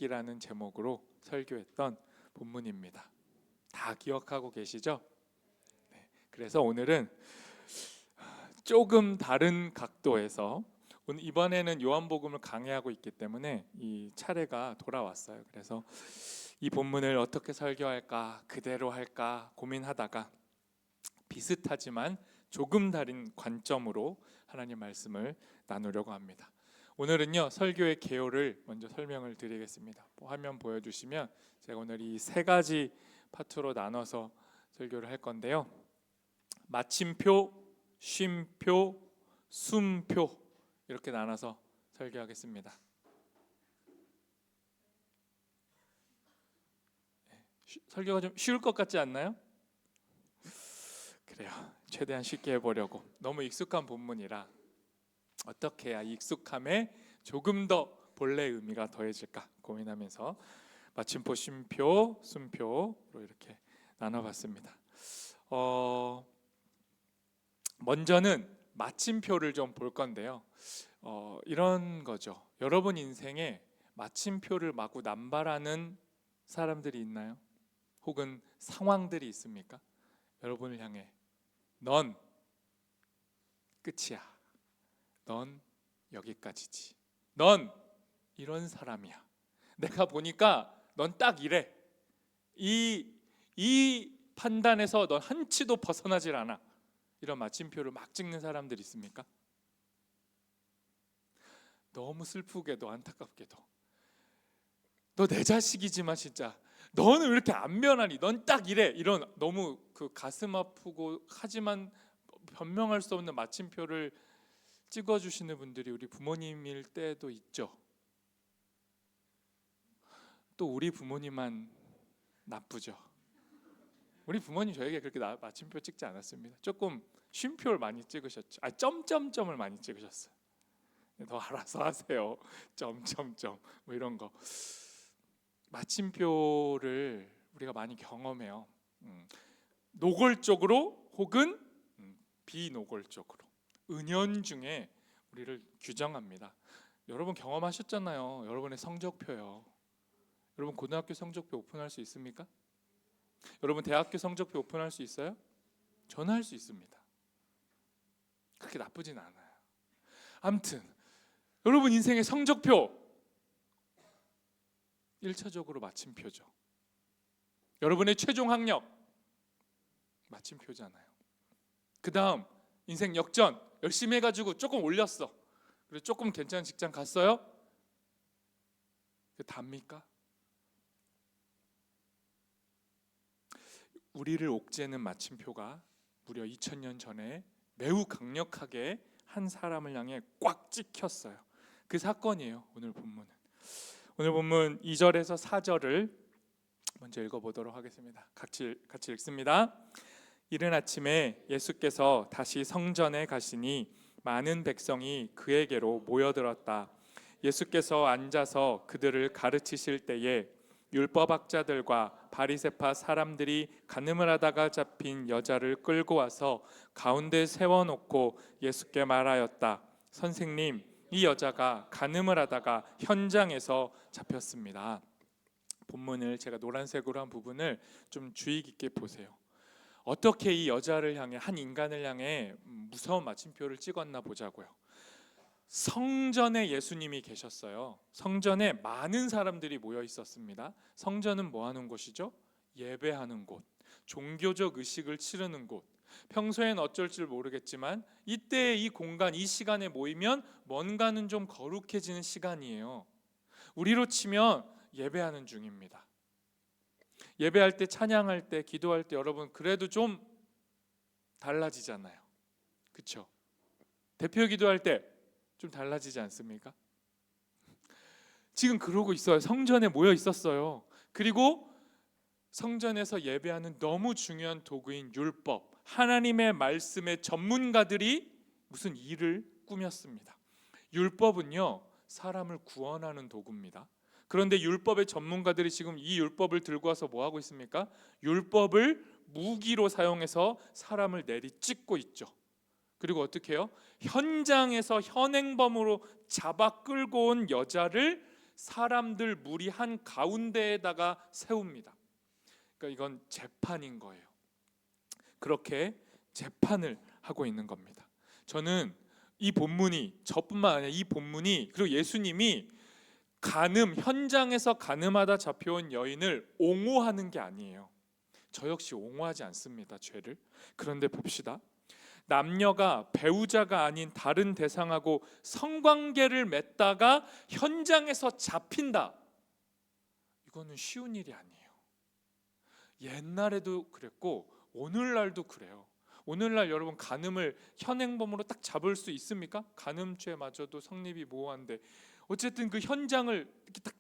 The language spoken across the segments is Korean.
읽기라는 제목으로 설교했던 본문입니다. 다 기억하고 계시죠? 네, 그래서 오늘은 조금 다른 각도에서 이번에는 요한복음을 강해하고 있기 때문에 이 차례가 돌아왔어요. 그래서 이 본문을 어떻게 설교할까, 그대로 할까 고민하다가 비슷하지만 조금 다른 관점으로 하나님 말씀을 나누려고 합니다. 오늘은요, 설교의 개요를 먼저 설명을 드리겠습니다. 화면 보여주시면 제가 오늘 이 세 가지 파트로 나눠서 설교를 할 건데요. 마침표, 쉼표, 숨표 이렇게 나눠서 설교하겠습니다. 설교가 좀 쉬울 것 같지 않나요? 그래요. 최대한 쉽게 해보려고. 너무 익숙한 본문이라 어떻게 해야 익숙함에 조금 더 본래 의미가 더해질까 고민하면서 마침표, 쉼표, 숨표로 이렇게 나눠봤습니다. 먼저는 마침표를 좀 볼 건데요. 이런 거죠. 여러분 인생에 마침표를 마구 남발하는 사람들이 있나요? 혹은 상황들이 있습니까? 여러분을 향해 넌 끝이야. 넌 여기까지지. 넌 이런 사람이야. 내가 보니까 넌 딱 이래. 이 판단에서 넌 한치도 벗어나질 않아. 이런 마침표를 막 찍는 사람들이 있습니까? 너무 슬프게도 안타깝게도 너 내 자식이지만 진짜 너는 왜 이렇게 안 변하니? 넌 딱 이래. 이런 너무 그 가슴 아프고 하지만 변명할 수 없는 마침표를 찍어주시는 분들이 우리 부모님일 때도 있죠. 또 우리 부모님만 나쁘죠. 우리 부모님 저에게 그렇게 마침표 찍지 않았습니다. 조금 쉼표를 많이 찍으셨죠. 점점점을 많이 찍으셨어요. 더 알아서 하세요. 점점점 뭐 이런 거. 마침표를 우리가 많이 경험해요. 노골적으로 혹은 비노골적으로 은연중에 우리를 규정합니다. 여러분 경험하셨잖아요. 여러분의 성적표요. 여러분 고등학교 성적표 오픈할 수 있습니까? 여러분 대학교 성적표 오픈할 수 있어요? 저는 할 수 있습니다. 그렇게 나쁘진 않아요. 아무튼 여러분 인생의 성적표 1차적으로 마침표죠. 여러분의 최종 학력 마침표잖아요. 그 다음 인생 역전 열심히 해가지고 조금 올렸어. 그리고 조금 괜찮은 직장 갔어요? 그게 답니까? 우리를 옥죄는 마침표가 무려 2000년 전에 매우 강력하게 한 사람을 향해 꽉 찍혔어요. 그 사건이에요. 오늘 본문은. 오늘 본문 2절에서 4절을 먼저 읽어보도록 하겠습니다. 같이 읽습니다. 이른 아침에 예수께서 다시 성전에 가시니 많은 백성이 그에게로 모여들었다. 예수께서 앉아서 그들을 가르치실 때에 율법학자들과 바리새파 사람들이 간음을 하다가 잡힌 여자를 끌고 와서 가운데 세워놓고 예수께 말하였다. 선생님, 이 여자가 간음을 하다가 현장에서 잡혔습니다. 본문을 제가 노란색으로 한 부분을 좀 주의 깊게 보세요. 어떻게 이 여자를 향해, 한 인간을 향해 무서운 마침표를 찍었나 보자고요. 성전에 예수님이 계셨어요. 성전에 많은 사람들이 모여 있었습니다. 성전은 뭐 하는 곳이죠? 예배하는 곳, 종교적 의식을 치르는 곳. 평소엔 어쩔 줄 모르겠지만 이때 이 공간, 이 시간에 모이면 뭔가는 좀 거룩해지는 시간이에요. 우리로 치면 예배하는 중입니다. 예배할 때, 찬양할 때, 기도할 때 여러분 그래도 좀 달라지잖아요. 그렇죠? 대표 기도할 때 좀 달라지지 않습니까? 지금 그러고 있어요. 성전에 모여 있었어요. 그리고 성전에서 예배하는 너무 중요한 도구인 율법, 하나님의 말씀의 전문가들이 무슨 일을 꾸몄습니다. 율법은요, 사람을 구원하는 도구입니다. 그런데 율법의 전문가들이 지금 이 율법을 들고 와서 뭐 하고 있습니까? 율법을 무기로 사용해서 사람을 내리찍고 있죠. 그리고 어떻게 해요? 현장에서 현행범으로 잡아 끌고 온 여자를 사람들 무리 한 가운데에다가 세웁니다. 그러니까 이건 재판인 거예요. 그렇게 재판을 하고 있는 겁니다. 저는 이 본문이, 저뿐만 아니라 이 본문이, 그리고 예수님이 현장에서 간음하다 잡혀온 여인을 옹호하는 게 아니에요. 저 역시 옹호하지 않습니다, 죄를. 그런데 봅시다. 남녀가 배우자가 아닌 다른 대상하고 성관계를 맺다가 현장에서 잡힌다. 이거는 쉬운 일이 아니에요. 옛날에도 그랬고 오늘날도 그래요. 오늘날 여러분 간음을 현행범으로 딱 잡을 수 있습니까? 간음죄마저도 성립이 모호한데 어쨌든 그 현장을 이렇게 딱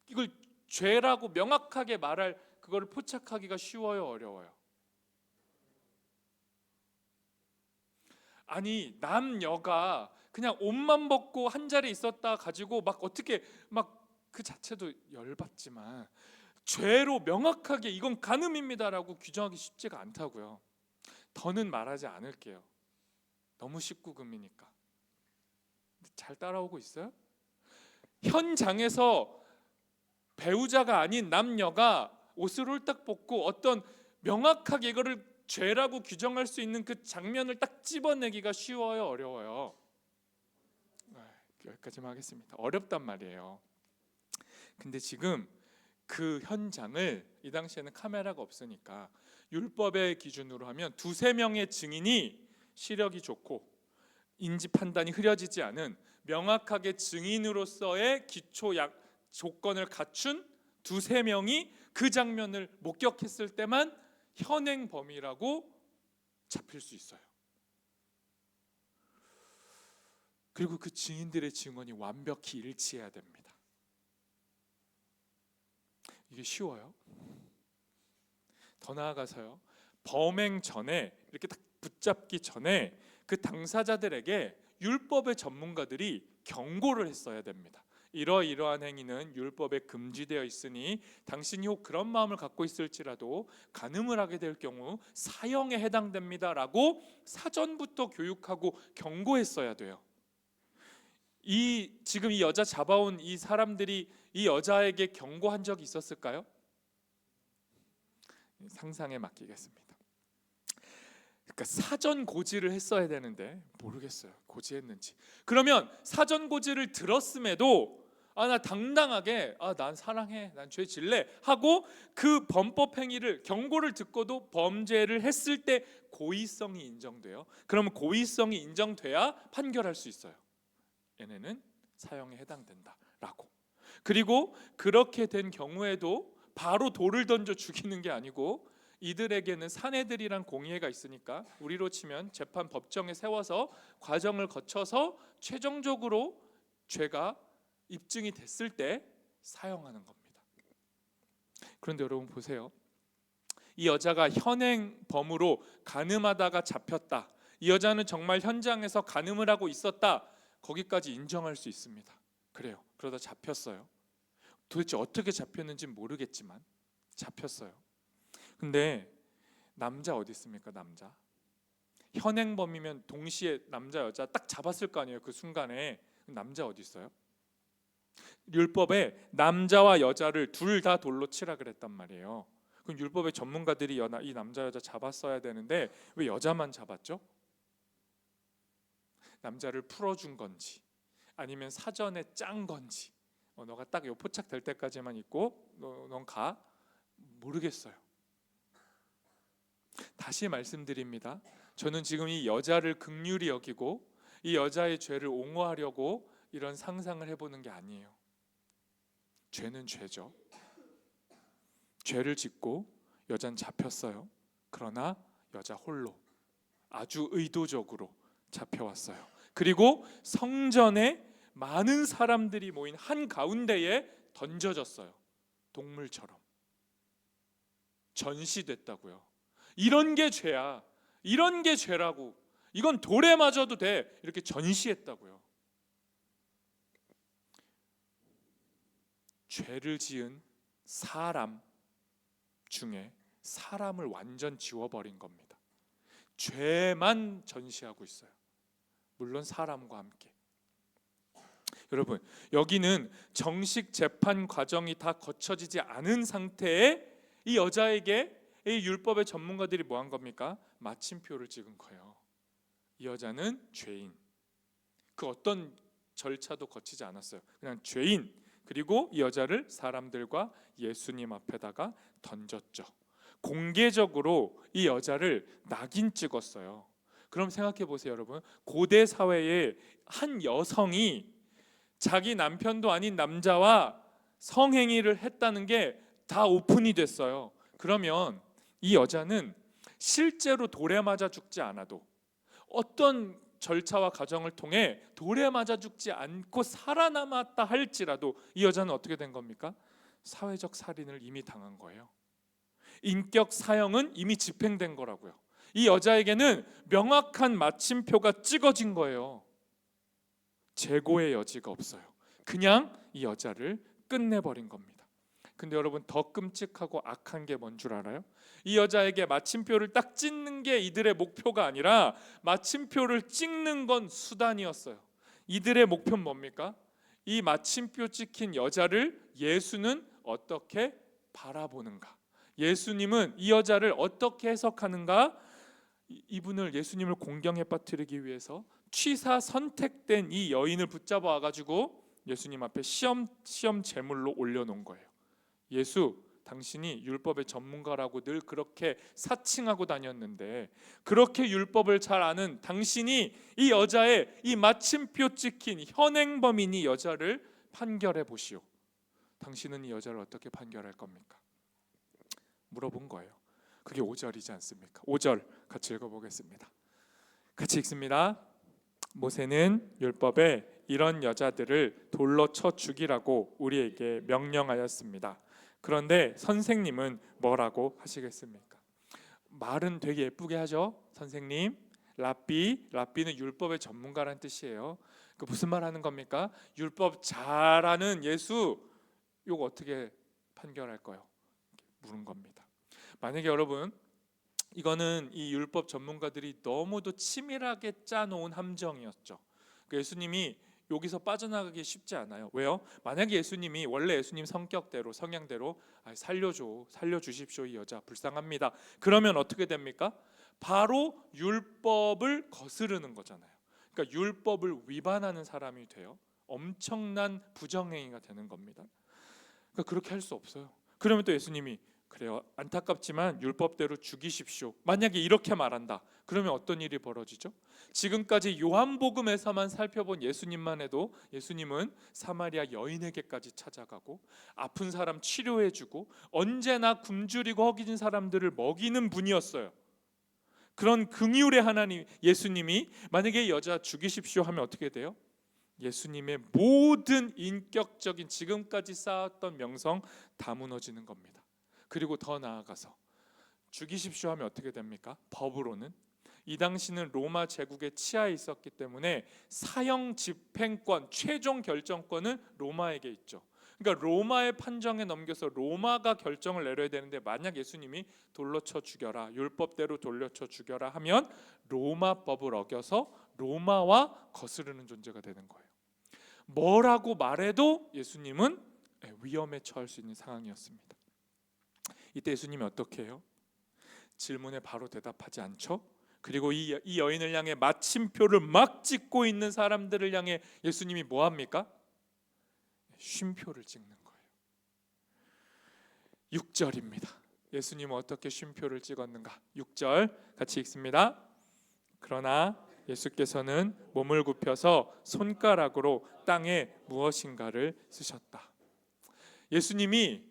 이걸 죄라고 명확하게 말할 그거를 포착하기가 쉬워요, 어려워요? 아니 남녀가 그냥 옷만 벗고 한 자리에 있었다 가지고 막 어떻게 막 그 자체도 열받지만 죄로 명확하게 이건 간음입니다라고 규정하기 쉽지가 않다고요. 더는 말하지 않을게요. 너무 19금이니까. 잘 따라오고 있어요? 현장에서 배우자가 아닌 남녀가 옷을 홀딱 벗고 어떤 명확하게 이거를 죄라고 규정할 수 있는 그 장면을 딱 집어내기가 쉬워요, 어려워요? 여기까지만 하겠습니다. 어렵단 말이에요. 근데 지금 그 현장을, 이 당시에는 카메라가 없으니까 율법의 기준으로 하면 2-3명의 증인이 시력이 좋고 인지 판단이 흐려지지 않은 명확하게 증인으로서의 기초 조건을 갖춘 2-3명이 그 장면을 목격했을 때만 현행 범이라고 잡힐 수 있어요. 그리고 그 증인들의 증언이 완벽히 일치해야 됩니다. 이게 쉬워요? 더 나아가서요, 범행 전에, 이렇게 딱 붙잡기 전에 그 당사자들에게 율법의 전문가들이 경고를 했어야 됩니다. 이러이러한 행위는 율법에 금지되어 있으니 당신이 혹 그런 마음을 갖고 있을지라도 간음을 하게 될 경우 사형에 해당됩니다라고 사전부터 교육하고 경고했어야 돼요. 지금 이 여자 잡아온 이 사람들이 이 여자에게 경고한 적이 있었을까요? 상상에 맡기겠습니다. 그러니까 사전 고지를 했어야 되는데 모르겠어요, 고지했는지. 그러면 사전 고지를 들었음에도 나 당당하게 난 사랑해, 난 죄 질래 하고 그 범법 행위를, 경고를 듣고도 범죄를 했을 때 고의성이 인정돼요. 그러면 고의성이 인정돼야 판결할 수 있어요. 얘네는 사형에 해당된다라고. 그리고 그렇게 된 경우에도 바로 돌을 던져 죽이는 게 아니고 이들에게는 사내들이란 공의회가 있으니까 우리로 치면 재판 법정에 세워서 과정을 거쳐서 최종적으로 죄가 입증이 됐을 때 사형하는 겁니다. 그런데 여러분 보세요. 이 여자가 현행범으로 간음하다가 잡혔다. 이 여자는 정말 현장에서 간음을 하고 있었다. 거기까지 인정할 수 있습니다. 그래요. 그러다 잡혔어요. 도대체 어떻게 잡혔는지 모르겠지만 잡혔어요. 근데 남자 어디 있습니까? 남자. 현행범이면 동시에 남자 여자 딱 잡았을 거 아니에요, 그 순간에. 남자 어디 있어요? 율법에 남자와 여자를 둘 다 돌로 치라 그랬단 말이에요. 그럼 율법의 전문가들이 이 남자 여자 잡았어야 되는데 왜 여자만 잡았죠? 남자를 풀어준 건지 아니면 사전에 짠 건지, 너가 딱 요 포착 될 때까지만 있고 넌 가, 모르겠어요. 다시 말씀드립니다. 저는 지금 이 여자를 긍휼히 여기고 이 여자의 죄를 옹호하려고 이런 상상을 해보는 게 아니에요. 죄는 죄죠. 죄를 짓고 여자는 잡혔어요. 그러나 여자 홀로 아주 의도적으로 잡혀왔어요. 그리고 성전에 많은 사람들이 모인 한 가운데에 던져졌어요. 동물처럼 전시됐다고요. 이런 게 죄야, 이런 게 죄라고, 이건 돌에 맞아도 돼, 이렇게 전시했다고요. 죄를 지은 사람 중에 사람을 완전 지워버린 겁니다. 죄만 전시하고 있어요. 물론 사람과 함께. 여러분, 여기는 정식 재판 과정이 다 거쳐지지 않은 상태에 이 여자에게 이 율법의 전문가들이 뭐 한 겁니까? 마침표를 찍은 거예요. 이 여자는 죄인. 그 어떤 절차도 거치지 않았어요. 그냥 죄인. 그리고 이 여자를 사람들과 예수님 앞에다가 던졌죠. 공개적으로 이 여자를 낙인 찍었어요. 그럼 생각해 보세요, 여러분. 고대 사회에 한 여성이 자기 남편도 아닌 남자와 성행위를 했다는 게 다 오픈이 됐어요. 그러면 이 여자는 실제로 돌에 맞아 죽지 않아도 어떤 절차와 과정을 통해 돌에 맞아 죽지 않고 살아남았다 할지라도 이 여자는 어떻게 된 겁니까? 사회적 살인을 이미 당한 거예요. 인격 사형은 이미 집행된 거라고요. 이 여자에게는 명확한 마침표가 찍어진 거예요. 재고의 여지가 없어요. 그냥 이 여자를 끝내버린 겁니다. 근데 여러분, 더 끔찍하고 악한 게 뭔 줄 알아요? 이 여자에게 마침표를 딱 찍는 게 이들의 목표가 아니라 마침표를 찍는 건 수단이었어요. 이들의 목표는 뭡니까? 이 마침표 찍힌 여자를 예수는 어떻게 바라보는가? 예수님은 이 여자를 어떻게 해석하는가? 이분을, 예수님을 공경에 빠뜨리기 위해서 취사 선택된 이 여인을 붙잡아 와가지고 예수님 앞에 시험 제물로 올려놓은 거예요. 예수, 당신이 율법의 전문가라고 늘 그렇게 사칭하고 다녔는데, 그렇게 율법을 잘 아는 당신이 이 여자의 이 마침표 찍힌 현행범인 이 여자를 판결해 보시오. 당신은 이 여자를 어떻게 판결할 겁니까? 물어본 거예요. 그게 5절이지 않습니까? 5절 같이 읽어보겠습니다. 같이 읽습니다. 모세는 율법에 이런 여자들을 돌로 쳐 죽이라고 우리에게 명령하였습니다. 그런데 선생님은 뭐라고 하시겠습니까? 말은 되게 예쁘게 하죠. 선생님, 랍비는 율법의 전문가라는 뜻이에요. 그 무슨 말 하는 겁니까? 율법 잘 아는 예수, 이거 어떻게 판결할 거요? 물은 겁니다. 만약에 여러분, 이거는 이 율법 전문가들이 너무도 치밀하게 짜놓은 함정이었죠. 예수님이 여기서 빠져나가기 쉽지 않아요. 왜요? 만약에 예수님이 원래 예수님 성격대로, 성향대로 살려주십시오, 이 여자 불쌍합니다, 그러면 어떻게 됩니까? 바로 율법을 거스르는 거잖아요. 그러니까 율법을 위반하는 사람이 돼요. 엄청난 부정행위가 되는 겁니다. 그러니까 그렇게 할 수 없어요. 그러면 또 예수님이, 그래요, 안타깝지만 율법대로 죽이십시오, 만약에 이렇게 말한다, 그러면 어떤 일이 벌어지죠? 지금까지 요한복음에서만 살펴본 예수님만 해도 예수님은 사마리아 여인에게까지 찾아가고 아픈 사람 치료해주고 언제나 굶주리고 허기진 사람들을 먹이는 분이었어요. 그런 긍휼의 하나님 예수님이 만약에 여자 죽이십시오 하면 어떻게 돼요? 예수님의 모든 인격적인 지금까지 쌓았던 명성 다 무너지는 겁니다. 그리고 더 나아가서 죽이십시오 하면 어떻게 됩니까? 법으로는 이 당시는 로마 제국의 치하에 있었기 때문에 사형 집행권, 최종 결정권은 로마에게 있죠. 그러니까 로마의 판정에 넘겨서 로마가 결정을 내려야 되는데, 만약 예수님이 돌로 쳐 죽여라, 율법대로 돌려 쳐 죽여라 하면 로마법을 어겨서 로마와 거스르는 존재가 되는 거예요. 뭐라고 말해도 예수님은 위험에 처할 수 있는 상황이었습니다. 이때 예수님이 어떻게 해요? 질문에 바로 대답하지 않죠. 그리고 이 여인을 향해 마침표를 막 찍고 있는 사람들을 향해 예수님이 뭐 합니까? 쉼표를 찍는 거예요. 6절입니다. 예수님은 어떻게 쉼표를 찍었는가? 6절 같이 읽습니다. 그러나 예수께서는 몸을 굽혀서 손가락으로 땅에 무엇인가를 쓰셨다. 예수님이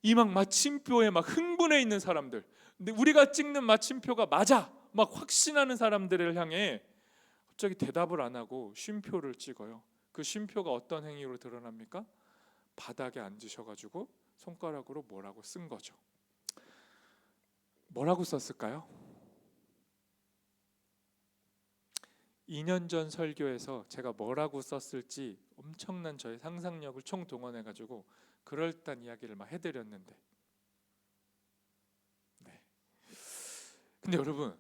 이 막 마침표에 막 흥분해 있는 사람들, 근데 우리가 찍는 마침표가 맞아 막 확신하는 사람들을 향해 갑자기 대답을 안 하고 쉼표를 찍어요. 그 쉼표가 어떤 행위로 드러납니까? 바닥에 앉으셔가지고 손가락으로 뭐라고 쓴 거죠. 뭐라고 썼을까요? 2년 전 설교에서 제가 뭐라고 썼을지 엄청난 저의 상상력을 총동원해가지고 그럴듯한 이야기를 막 해드렸는데, 네. 근데 여러분,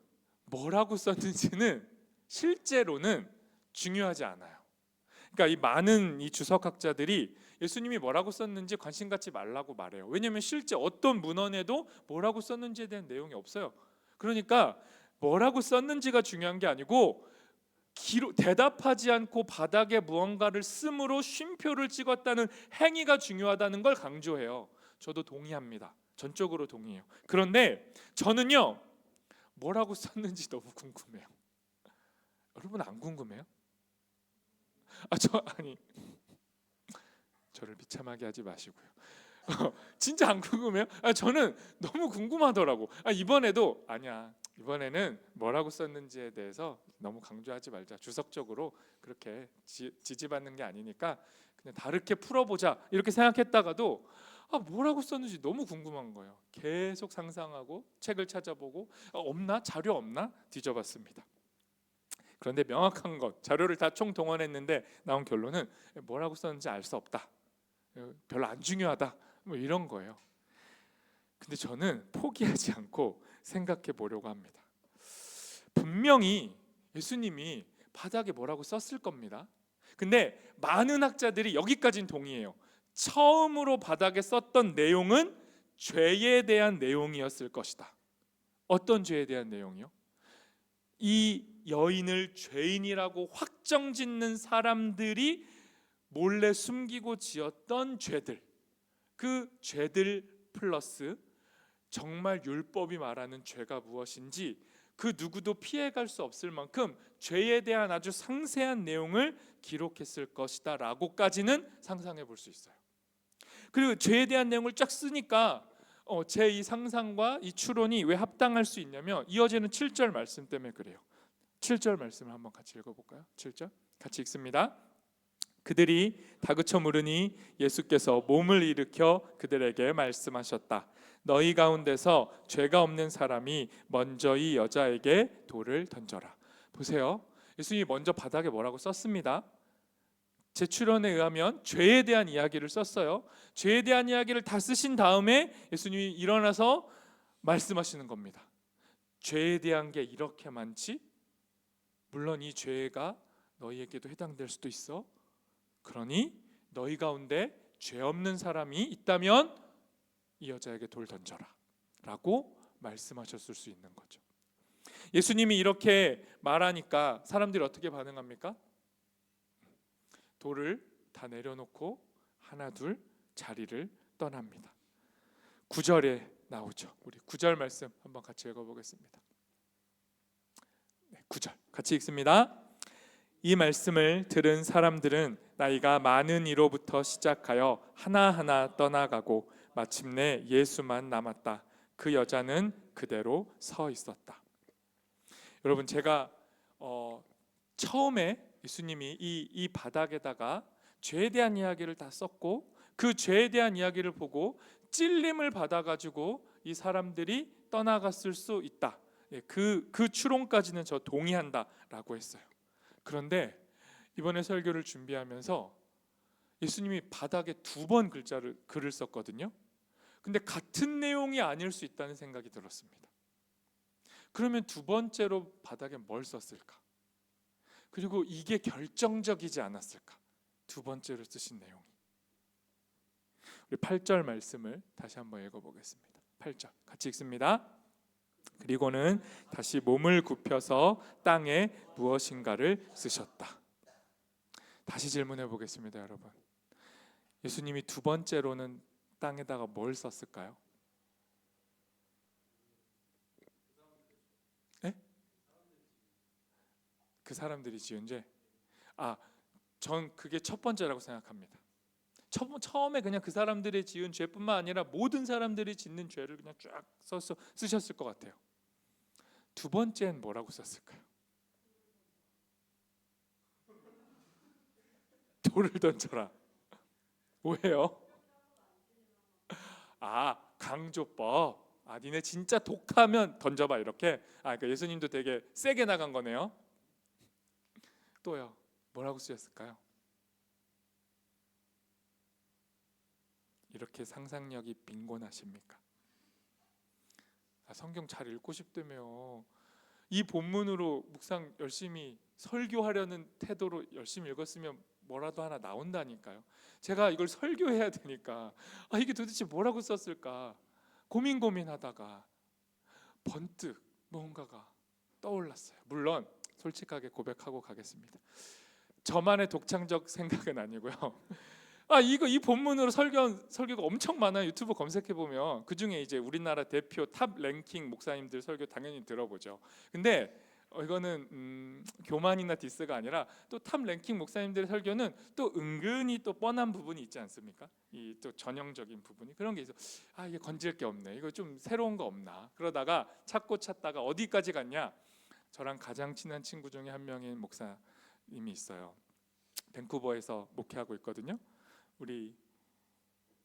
뭐라고 썼는지는 실제로는 중요하지 않아요. 그러니까 이 많은 이 주석학자들이 예수님이 뭐라고 썼는지 관심 갖지 말라고 말해요. 왜냐하면 실제 어떤 문헌에도 뭐라고 썼는지에 대한 내용이 없어요. 그러니까 뭐라고 썼는지가 중요한 게 아니고 대답하지 않고 바닥에 무언가를 씀으로 쉼표를 찍었다는 행위가 중요하다는 걸 강조해요. 저도 동의합니다. 전적으로 동의해요. 그런데 저는요, 뭐라고 썼는지 너무 궁금해요. 여러분 안 궁금해요? 아니 저를 비참하게 하지 마시고요. 진짜 안 궁금해요? 저는 너무 궁금하더라고. 이번에도 아니야. 이번에는 뭐라고 썼는지에 대해서 너무 강조하지 말자. 주석적으로 그렇게 지지받는 게 아니니까 그냥 다르게 풀어보자 이렇게 생각했다가도 뭐라고 썼는지 너무 궁금한 거예요. 계속 상상하고 책을 찾아보고 없나? 자료 없나? 뒤져봤습니다. 그런데 명확한 것, 자료를 다 총동원했는데 나온 결론은 뭐라고 썼는지 알 수 없다. 별로 안 중요하다. 뭐 이런 거예요. 근데 저는 포기하지 않고 생각해 보려고 합니다. 분명히 예수님이 바닥에 뭐라고 썼을 겁니다. 근데 많은 학자들이 여기까지는 동의해요. 처음으로 바닥에 썼던 내용은 죄에 대한 내용이었을 것이다. 어떤 죄에 대한 내용이요? 이 여인을 죄인이라고 확정짓는 사람들이 몰래 숨기고 지었던 죄들, 그 죄들 플러스 정말 율법이 말하는 죄가 무엇인지 그 누구도 피해갈 수 없을 만큼 죄에 대한 아주 상세한 내용을 기록했을 것이다 라고까지는 상상해 볼 수 있어요. 그리고 죄에 대한 내용을 쫙 쓰니까 제 이 상상과 이 추론이 왜 합당할 수 있냐면 이어지는 7절 말씀 때문에 그래요. 7절 말씀을 한번 같이 읽어볼까요? 7절 같이 읽습니다. 그들이 다그쳐 물으니 예수께서 몸을 일으켜 그들에게 말씀하셨다. 너희 가운데서 죄가 없는 사람이 먼저 이 여자에게 돌을 던져라. 보세요. 예수님이 먼저 바닥에 뭐라고 썼습니다. 제 추론에 의하면 죄에 대한 이야기를 썼어요. 죄에 대한 이야기를 다 쓰신 다음에 예수님이 일어나서 말씀하시는 겁니다. 죄에 대한 게 이렇게 많지? 물론 이 죄가 너희에게도 해당될 수도 있어. 그러니 너희 가운데 죄 없는 사람이 있다면 이 여자에게 돌 던져라 라고 말씀하셨을 수 있는 거죠. 예수님이 이렇게 말하니까 사람들이 어떻게 반응합니까? 돌을 다 내려놓고 하나 둘 자리를 떠납니다. 9절에 나오죠. 우리 9절 말씀 한번 같이 읽어보겠습니다. 9절 같이 읽습니다. 이 말씀을 들은 사람들은 나이가 많은 이로부터 시작하여 하나하나 떠나가고 마침내 예수만 남았다. 그 여자는 그대로 서 있었다. 여러분 제가 처음에 예수님이 이 바닥에다가 죄에 대한 이야기를 다 썼고 그 죄에 대한 이야기를 보고 찔림을 받아가지고 이 사람들이 떠나갔을 수 있다. 그 추론까지는 저 동의한다라고 했어요. 그런데 이번에 설교를 준비하면서 예수님이 바닥에 2번 글을 썼거든요. 근데 같은 내용이 아닐 수 있다는 생각이 들었습니다. 그러면 2번째로 바닥에 뭘 썼을까? 그리고 이게 결정적이지 않았을까? 2번째로 쓰신 내용이. 우리 8절 말씀을 다시 한번 읽어보겠습니다. 8절 같이 읽습니다. 그리고는 다시 몸을 굽혀서 땅에 무엇인가를 쓰셨다. 다시 질문해 보겠습니다, 여러분. 예수님이 2번째로는 땅에다가 뭘 썼을까요? 네? 그 사람들이 지은 죄? 전 그게 첫 번째라고 생각합니다. 처음에 그냥 그 사람들이 지은 죄뿐만 아니라 모든 사람들이 짓는 죄를 그냥 쫙 쓰셨을 것 같아요. 2번째는 뭐라고 썼을까요? 돌을 던져라. 왜요? 강조법. 니네 진짜 독하면 던져봐 이렇게. 그러니까 예수님도 되게 세게 나간 거네요. 또요. 뭐라고 쓰셨을까요? 이렇게 상상력이 빈곤하십니까? 성경 잘 읽고 싶다며 이 본문으로 묵상 열심히 설교하려는 태도로 열심히 읽었으면 뭐라도 하나 나온다니까요. 제가 이걸 설교해야 되니까 이게 도대체 뭐라고 썼을까 고민하다가 번뜩 뭔가가 떠올랐어요. 물론 솔직하게 고백하고 가겠습니다. 저만의 독창적 생각은 아니고요. 이 본문으로 설교가 엄청 많아요. 유튜브 검색해 보면 그 중에 이제 우리나라 대표 탑 랭킹 목사님들 설교 당연히 들어보죠. 근데 이거는 교만이나 디스가 아니라 또 탑 랭킹 목사님들의 설교는 또 은근히 또 뻔한 부분이 있지 않습니까? 이 또 전형적인 부분이 그런 게 있어. 이게 건질 게 없네. 이거 좀 새로운 거 없나? 그러다가 찾다가 어디까지 갔냐? 저랑 가장 친한 친구 중에 한 명인 목사님이 있어요. 밴쿠버에서 목회하고 있거든요.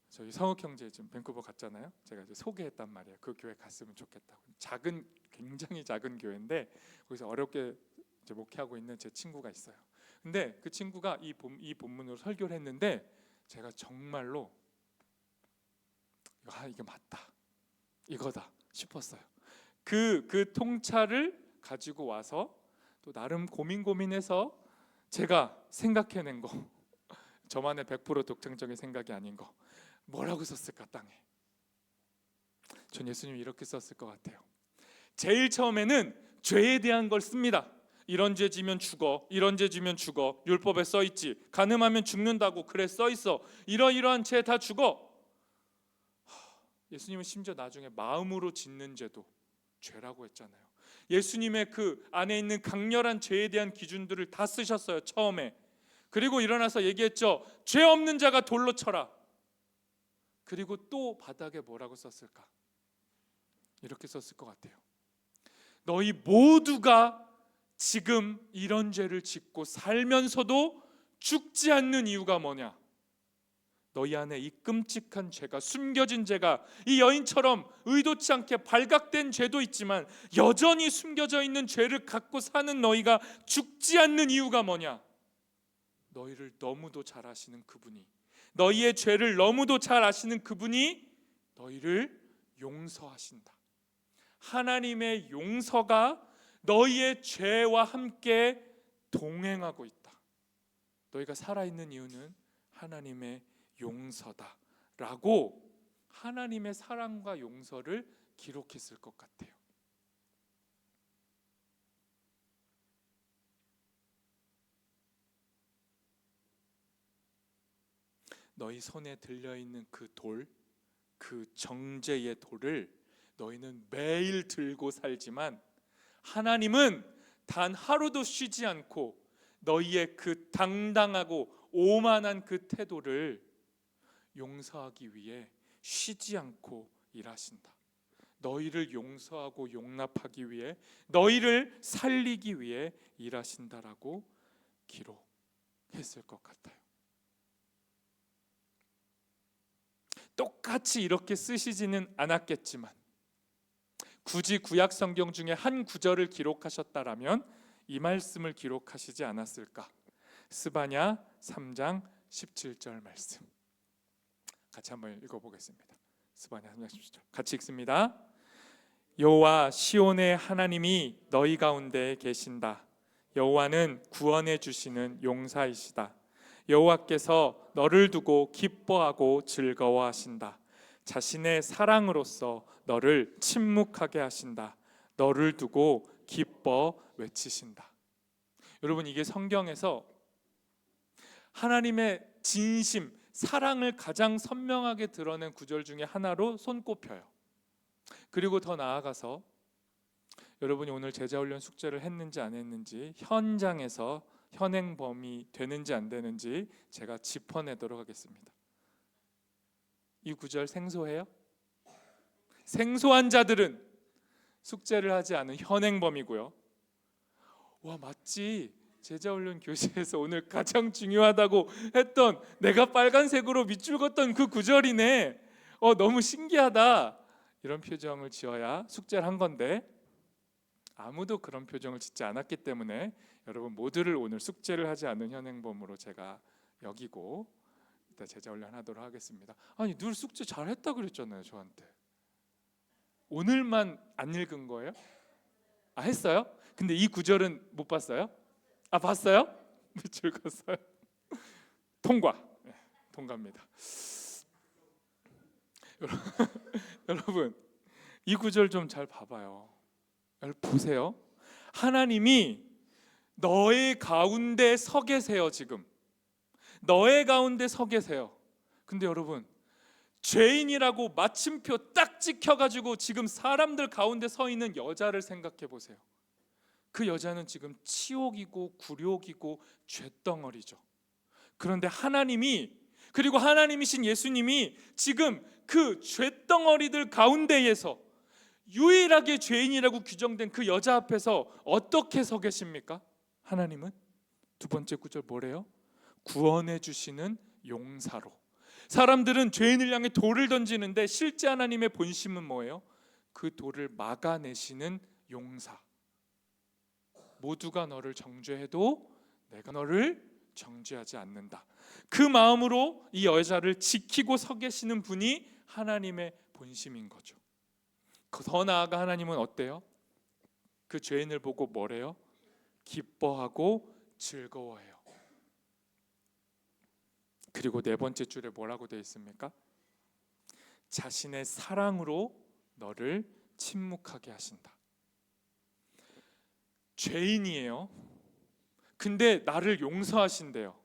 저희 성욱 형제 지금 밴쿠버 갔잖아요. 제가 이제 소개했단 말이에요. 그 교회 갔으면 좋겠다고. 굉장히 작은 교회인데 거기서 어렵게 이제 목회하고 있는 제 친구가 있어요. 근데 그 친구가 이 본문으로 설교를 했는데 제가 정말로 이게 맞다, 이거다 싶었어요. 그 통찰을 가지고 와서 또 나름 고민해서 제가 생각해낸 거, 저만의 100% 독창적인 생각이 아닌 거, 뭐라고 썼을까 땅에? 전 예수님이 이렇게 썼을 것 같아요. 제일 처음에는 죄에 대한 걸 씁니다. 이런 죄 지면 죽어, 이런 죄 지면 죽어. 율법에 써 있지. 간음하면 죽는다고 그래 써 있어. 이러이러한 죄 다 죽어. 예수님은 심지어 나중에 마음으로 짓는 죄도 죄라고 했잖아요. 예수님의 그 안에 있는 강렬한 죄에 대한 기준들을 다 쓰셨어요. 처음에. 그리고 일어나서 얘기했죠. 죄 없는 자가 돌로 쳐라. 그리고 또 바닥에 뭐라고 썼을까? 이렇게 썼을 것 같아요. 너희 모두가 지금 이런 죄를 짓고 살면서도 죽지 않는 이유가 뭐냐? 너희 안에 이 끔찍한 죄가, 숨겨진 죄가, 이 여인처럼 의도치 않게 발각된 죄도 있지만 여전히 숨겨져 있는 죄를 갖고 사는 너희가 죽지 않는 이유가 뭐냐? 너희를 너무도 잘 아시는 그분이, 너희의 죄를 너무도 잘 아시는 그분이 너희를 용서하신다. 하나님의 용서가 너희의 죄와 함께 동행하고 있다. 너희가 살아있는 이유는 하나님의 용서다라고 하나님의 사랑과 용서를 기록했을 것 같아요. 너희 손에 들려있는 그 돌, 그 정죄의 돌을 너희는 매일 들고 살지만 하나님은 단 하루도 쉬지 않고 너희의 그 당당하고 오만한 그 태도를 용서하기 위해 쉬지 않고 일하신다. 너희를 용서하고 용납하기 위해, 너희를 살리기 위해 일하신다라고 기록했을 것 같아요. 똑같이 이렇게 쓰시지는 않았겠지만 굳이 구약 성경 중에 한 구절을 기록하셨다라면 이 말씀을 기록하시지 않았을까? 스바냐 3장 17절 말씀 같이 한번 읽어보겠습니다. 스바냐 3장 17절 같이 읽습니다. 여호와 시온의 하나님이 너희 가운데 계신다. 여호와는 구원해 주시는 용사이시다. 여호와께서 너를 두고 기뻐하고 즐거워하신다. 자신의 사랑으로서 너를 침묵하게 하신다. 너를 두고 기뻐 외치신다. 여러분, 이게 성경에서 하나님의 진심, 사랑을 가장 선명하게 드러낸 구절 중에 하나로 손꼽혀요. 그리고 더 나아가서 여러분이 오늘 제자훈련 숙제를 했는지 안 했는지, 현장에서 현행범이 되는지 안 되는지 제가 짚어내도록 하겠습니다. 이 구절 생소해요? 생소한 자들은 숙제를 하지 않은 현행범이고요. 와, 맞지? 제자훈련 교실에서 오늘 가장 중요하다고 했던, 내가 빨간색으로 밑줄 긋던 그 구절이네. 너무 신기하다. 이런 표정을 지어야 숙제를 한 건데 아무도 그런 표정을 짓지 않았기 때문에 여러분 모두를 오늘 숙제를 하지 않은 현행범으로 제가 여기고 이따 제자훈련 하도록 하겠습니다. 아니, 늘 숙제 잘했다 그랬잖아요 저한테. 오늘만 안 읽은 거예요? 했어요? 근데 이 구절은 못 봤어요? 봤어요? 밑줄 긋었어요? 통과. 네, 통과입니다. 여러분, 이 구절 좀 잘 봐봐요. 여러분 보세요. 하나님이 너의 가운데 서 계세요. 지금 너의 가운데 서 계세요. 근데 여러분, 죄인이라고 마침표 딱 찍혀가지고 지금 사람들 가운데 서 있는 여자를 생각해 보세요. 그 여자는 지금 치욕이고 굴욕이고 죄덩어리죠. 그런데 하나님이, 그리고 하나님이신 예수님이 지금 그 죄덩어리들 가운데에서 유일하게 죄인이라고 규정된 그 여자 앞에서 어떻게 서 계십니까? 하나님은 두 번째 구절 뭐래요? 구원해 주시는 용사로. 사람들은 죄인을 향해 돌을 던지는데 실제 하나님의 본심은 뭐예요? 그 돌을 막아내시는 용사. 모두가 너를 정죄해도 내가 너를 정죄하지 않는다. 그 마음으로 이 여자를 지키고 서 계시는 분이 하나님의 본심인 거죠. 더 나아가 하나님은 어때요? 그 죄인을 보고 뭐래요? 기뻐하고 즐거워해요. 그리고 네 번째 줄에 뭐라고 되어 있습니까? 자신의 사랑으로 너를 침묵하게 하신다. 죄인이에요. 근데 나를 용서하신대요.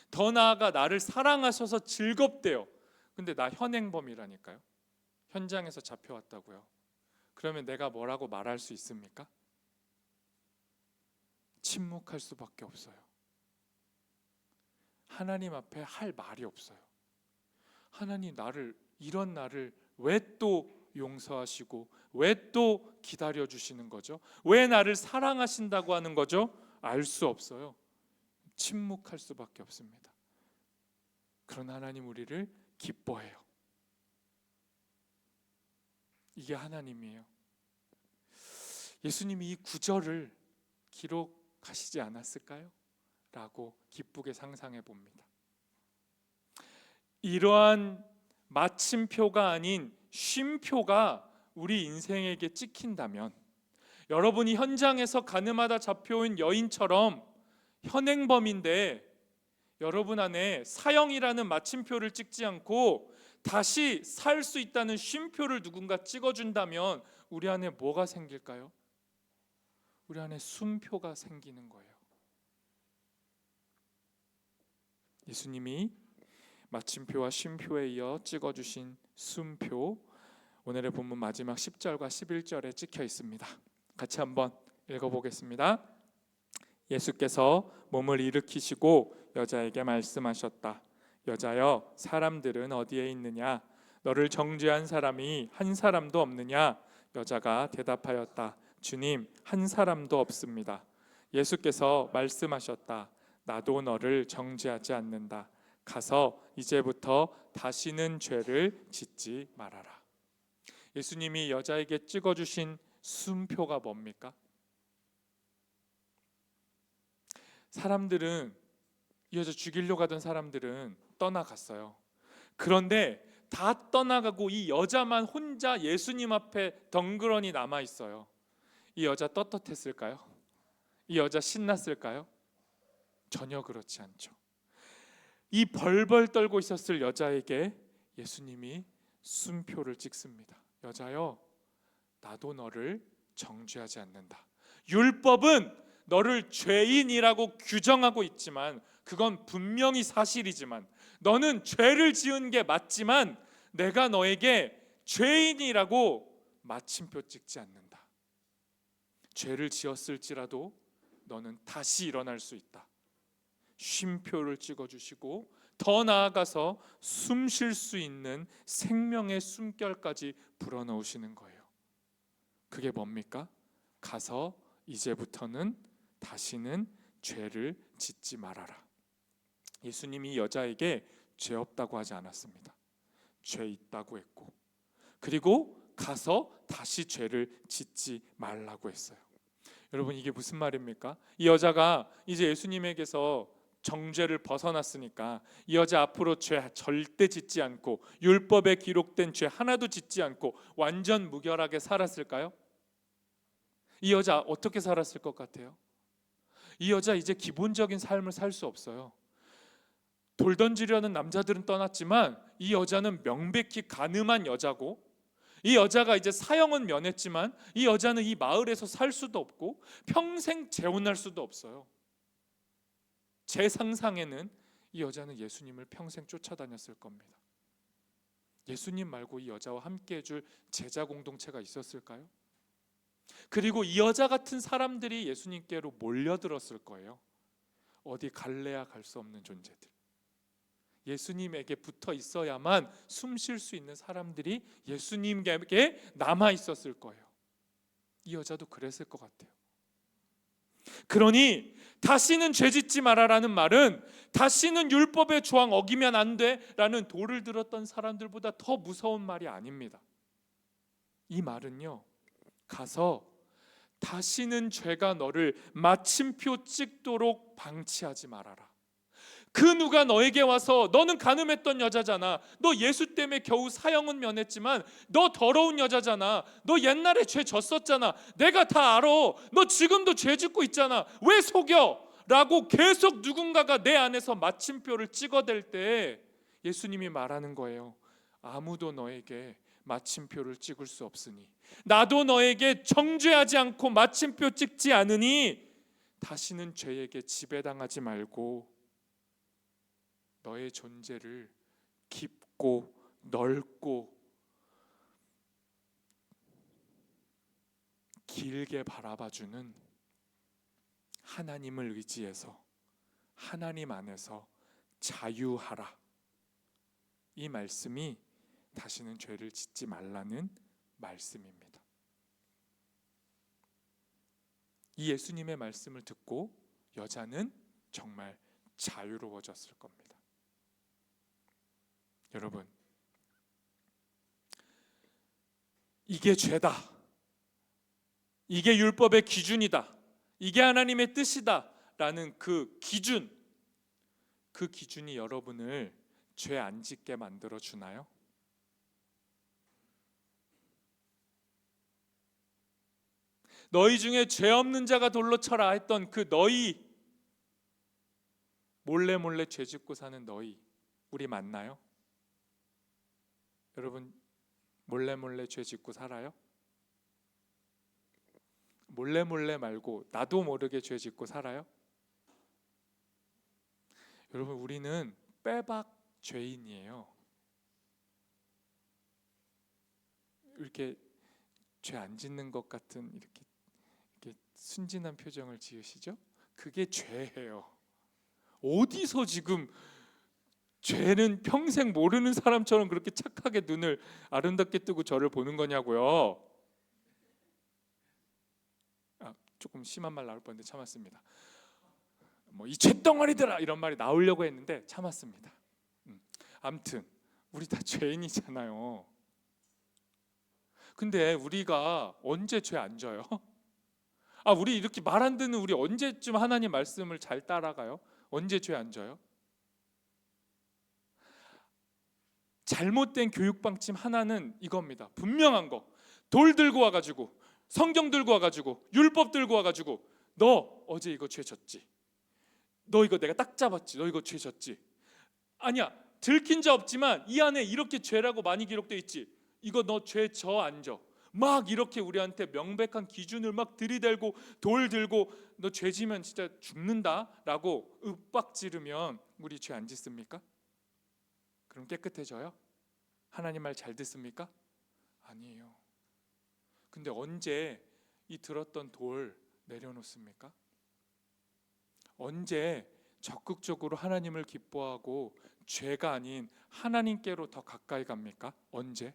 더 나아가 나를 사랑하셔서 즐겁대요. 근데 나 현행범이라니까요. 현장에서 잡혀왔다고요. 그러면 내가 뭐라고 말할 수 있습니까? 침묵할 수밖에 없어요. 하나님 앞에 할 말이 없어요. 하나님, 이런 나를 왜 또 용서하시고 왜 또 기다려 주시는 거죠? 왜 나를 사랑하신다고 하는 거죠? 알 수 없어요. 침묵할 수밖에 없습니다. 그러나 하나님 우리를 기뻐해요. 이게 하나님이에요. 예수님이 이 구절을 기록하시지 않았을까요? 라고 기쁘게 상상해 봅니다. 이러한 마침표가 아닌 쉼표가 우리 인생에게 찍힌다면, 여러분이 현장에서 가늠하다 잡혀온 여인처럼 현행범인데 여러분 안에 사형이라는 마침표를 찍지 않고 다시 살 수 있다는 쉼표를 누군가 찍어준다면 우리 안에 뭐가 생길까요? 우리 안에 숨표가 생기는 거예요. 예수님이 마침표와 쉼표에 이어 찍어주신 숨표, 오늘의 본문 마지막 10절과 11절에 찍혀 있습니다. 같이 한번 읽어보겠습니다. 예수께서 몸을 일으키시고 여자에게 말씀하셨다. 여자여, 사람들은 어디에 있느냐? 너를 정죄한 사람이 한 사람도 없느냐? 여자가 대답하였다. 주님, 한 사람도 없습니다. 예수께서 말씀하셨다. 나도 너를 정죄하지 않는다. 가서 이제부터 다시는 죄를 짓지 말아라. 예수님이 여자에게 찍어주신 숨표가 뭡니까? 사람들은, 이 여자 죽이려고 하던 사람들은 떠나갔어요. 그런데 다 떠나가고 이 여자만 혼자 예수님 앞에 덩그러니 남아 있어요. 이 여자 떳떳했을까요? 이 여자 신났을까요? 전혀 그렇지 않죠. 이 벌벌 떨고 있었을 여자에게 예수님이 숨표를 찍습니다. 여자여, 나도 너를 정죄하지 않는다. 율법은 너를 죄인이라고 규정하고 있지만, 그건 분명히 사실이지만, 너는 죄를 지은 게 맞지만 내가 너에게 죄인이라고 마침표 찍지 않는다. 죄를 지었을지라도 너는 다시 일어날 수 있다. 쉼표를 찍어주시고 더 나아가서 숨 쉴 수 있는 생명의 숨결까지 불어넣으시는 거예요. 그게 뭡니까? 가서 이제부터는 다시는 죄를 짓지 말아라. 예수님이 여자에게 죄 없다고 하지 않았습니다. 죄 있다고 했고, 그리고 가서 다시 죄를 짓지 말라고 했어요. 여러분, 이게 무슨 말입니까? 이 여자가 이제 예수님에게서 정죄를 벗어났으니까 이 여자 앞으로 죄 절대 짓지 않고 율법에 기록된 죄 하나도 짓지 않고 완전 무결하게 살았을까요? 이 여자 어떻게 살았을 것 같아요? 이 여자 이제 기본적인 삶을 살 수 없어요. 돌 던지려는 남자들은 떠났지만 이 여자는 명백히 간음한 여자고, 이 여자가 이제 사형은 면했지만 이 여자는 이 마을에서 살 수도 없고 평생 재혼할 수도 없어요. 제 상상에는 이 여자는 예수님을 평생 쫓아다녔을 겁니다. 예수님 말고 이 여자와 함께 해줄 제자 공동체가 있었을까요? 그리고 이 여자 같은 사람들이 예수님께로 몰려들었을 거예요. 어디 갈래야 갈 수 없는 존재들, 예수님에게 붙어 있어야만 숨 쉴 수 있는 사람들이 예수님에게 남아 있었을 거예요. 이 여자도 그랬을 것 같아요. 그러니 다시는 죄짓지 마라라는 말은 다시는 율법의 조항 어기면 안 돼라는 돌을 들었던 사람들보다 더 무서운 말이 아닙니다. 이 말은요, 가서 다시는 죄가 너를 마침표 찍도록 방치하지 말아라. 그 누가 너에게 와서 너는 간음했던 여자잖아, 너 예수 때문에 겨우 사형은 면했지만 너 더러운 여자잖아, 너 옛날에 죄 졌었잖아, 내가 다 알아, 너 지금도 죄 짓고 있잖아, 왜 속여? 라고 계속 누군가가 내 안에서 마침표를 찍어댈 때 예수님이 말하는 거예요. 아무도 너에게 마침표를 찍을 수 없으니, 나도 너에게 정죄하지 않고 마침표 찍지 않으니 다시는 죄에게 지배당하지 말고 너의 존재를 깊고 넓고 길게 바라봐주는 하나님을 의지해서 하나님 안에서 자유하라. 이 말씀이 다시는 죄를 짓지 말라는 말씀입니다. 이 예수님의 말씀을 듣고 여자는 정말 자유로워졌을 겁니다. 여러분, 이게 죄다, 이게 율법의 기준이다, 이게 하나님의 뜻이다 라는 그 기준이 여러분을 죄 안 짓게 만들어 주나요? 너희 중에 죄 없는 자가 돌로 쳐라 했던 그 너희, 몰래 죄 짓고 사는 너희, 우리 맞나요? 여러분, 몰래 죄 짓고 살아요? 몰래 말고 나도 모르게 죄 짓고 살아요? 여러분, 우리는 빼박 죄인이에요. 이렇게 죄 안 짓는 것 같은 이렇게 순진한 표정을 지으시죠? 그게 죄예요. 어디서 지금 죄는 평생 모르는 사람처럼 그렇게 착하게 눈을 아름답게 뜨고 저를 보는 거냐고요. 조금 심한 말 나올 뻔했는데 참았습니다. 이 쇳덩어리들아 이런 말이 나오려고 했는데 참았습니다. 아무튼 우리 다 죄인이잖아요. 근데 우리가 언제 죄 안 져요? 우리 이렇게 말 안 듣는 우리 언제쯤 하나님 말씀을 잘 따라가요? 언제 죄 안 져요? 잘못된 교육 방침 하나는 이겁니다. 분명한 거. 돌 들고 와가지고, 성경 들고 와가지고, 율법 들고 와가지고, 너 어제 이거 죄 졌지? 너 이거 내가 딱 잡았지? 너 이거 죄 졌지? 아니야, 들킨 자 없지만 이 안에 이렇게 죄라고 많이 기록되어 있지? 이거 너 죄 져 안 져? 막 이렇게 우리한테 명백한 기준을 막 들이대고 돌 들고 너 죄 지면 진짜 죽는다라고 윽박지르면 우리 죄 안 짓습니까? 그럼 깨끗해져요? 하나님 말 잘 듣습니까? 아니에요. 근데 언제 이 들었던 돌 내려놓습니까? 언제 적극적으로 하나님을 기뻐하고 죄가 아닌 하나님께로 더 가까이 갑니까? 언제?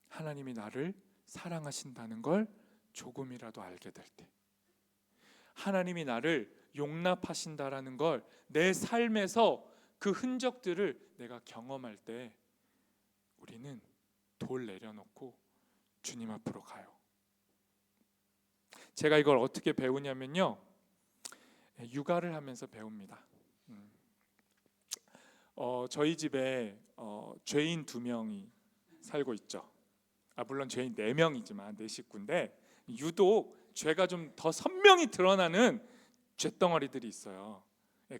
하나님이 나를 사랑하신다는 걸 조금이라도 알게 될 때, 하나님이 나를 용납하신다라는 걸 내 삶에서 그 흔적들을 내가 경험할 때 우리는 돌 내려놓고 주님 앞으로 가요. 제가 이걸 어떻게 배우냐면요, 육아를 하면서 배웁니다. 저희 집에 죄인 2명이 살고 있죠. 물론 죄인 4명이지만 4식구인데 유독 죄가 좀 더 선명히 드러나는 죄덩어리들이 있어요.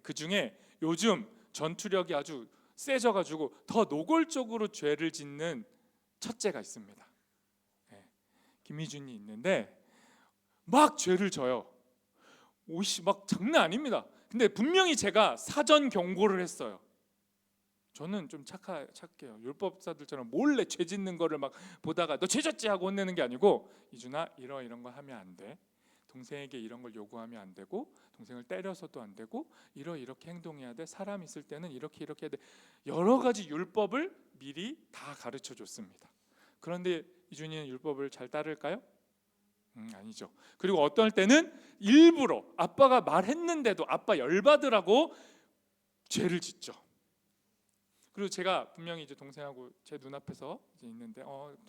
그 중에 요즘 전투력이 아주 세져가지고 더 노골적으로 죄를 짓는 첫째가 있습니다. 김희준이 있는데 막 죄를 져요. 옷이 막 장난 아닙니다. 근데 분명히 제가 사전 경고를 했어요. 저는 좀 착해요. 율법사들처럼 몰래 죄 짓는 거를 막 보다가 너 죄 졌지 하고 혼내는 게 아니고, 이준아 이런 거 하면 안 돼. 동생에게 이런 걸 요구하면 안 되고, 동생을 때려서도 안 되고, 이렇게 행동해야 돼. 사람 있을 때는 이렇게 해야 돼. 여러 가지 율법을 미리 다 가르쳐 줬습니다. 그런데 이준이는 율법을 잘 따를까요? 아니죠. 그리고 어떨 때는 일부러 아빠가 말했는데도 아빠 열받으라고 죄를 짓죠. 그리고 제가 분명히 이제 동생하고 제 눈앞에서 이제 있는데